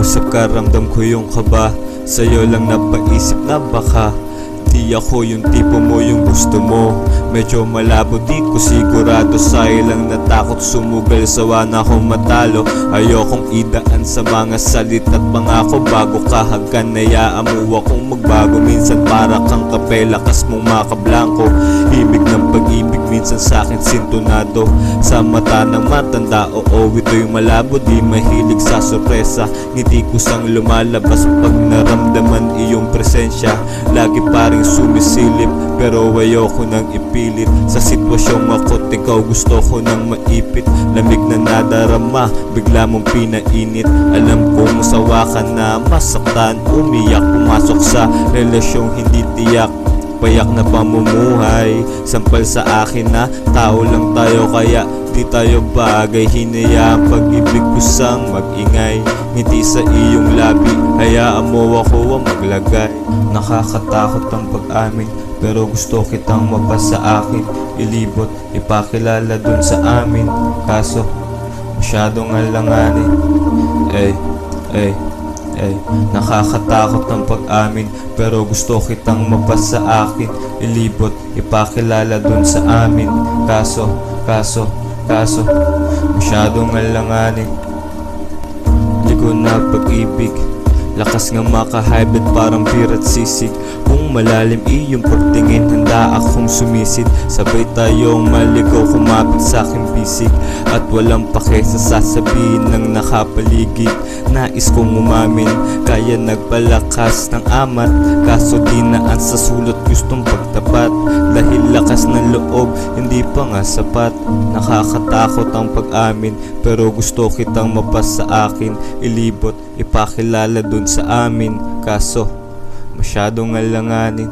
kausap ka, ramdam ko yung kaba. Sa'yo lang napaisip na baka di ako yung tipo mo, yung gusto mo. Medyo malabo, di ko sigurado. Sa'yo lang natakot sumugal, sawa na akong matalo. Ayokong idaan sa mga salit at pangako. Bago ka hagkan, nayaan mo akong magbago. Minsan para kang kape, lakas mong makablangko. Himig ng pag-ibig, minsan sa'kin sintonado. Sa mata ng matanda, oo ito'y malabo. Di mahilig sa sorpresa, ngiti kusang lumalabas pag naramdaman iyong presensya. Lagi paring sumisilip, pero ayoko nang ipilit. Sa sitwasyong ako't ikaw, gusto ko nang maipit. Lamig na nadarama, bigla mong pinainit. Alam kong sawa ka na masaktan, umiyak, pumasok sa relasyong hindi tiyak. Payak na pamumuhay, sampal sa akin na tao lang tayo, kaya di tayo bagay. Hinayaan pag-ibig kusang mag-ingay. Ngiti sa iyong labi, hayaan mo ako ang maglagay. Nakakatakot ang pag-amin, pero gusto kitang mapasa akin. Ilibot, ipakilala dun sa amin, kaso masyadong alanganin. Nakakatakot ang pag-amin, pero gusto kitang mapasa akin. Ilibot, ipakilala dun sa amin, kaso masyadong alanganin. Di ko na pag-ibig, lakas nga maka-hybrid parang beer at sisig. Kung malalim iyong pagtingin, handa akong sumisid. Sabay tayong maligaw, kumapit sa aking bisig. At walang pake sa sasabihin ng nakapaligid. Nais kong umamin, kaya nagpalakas ng amat. Kaso di naan sa sulot, gustong pagtapat. Dahil lakas ng loob, hindi pa nga sapat. Nakakatakot ang pag-amin, pero gusto kitang mapas sa akin. Ilibot, ipakilala dun sa amin, kaso masyadong alanganin.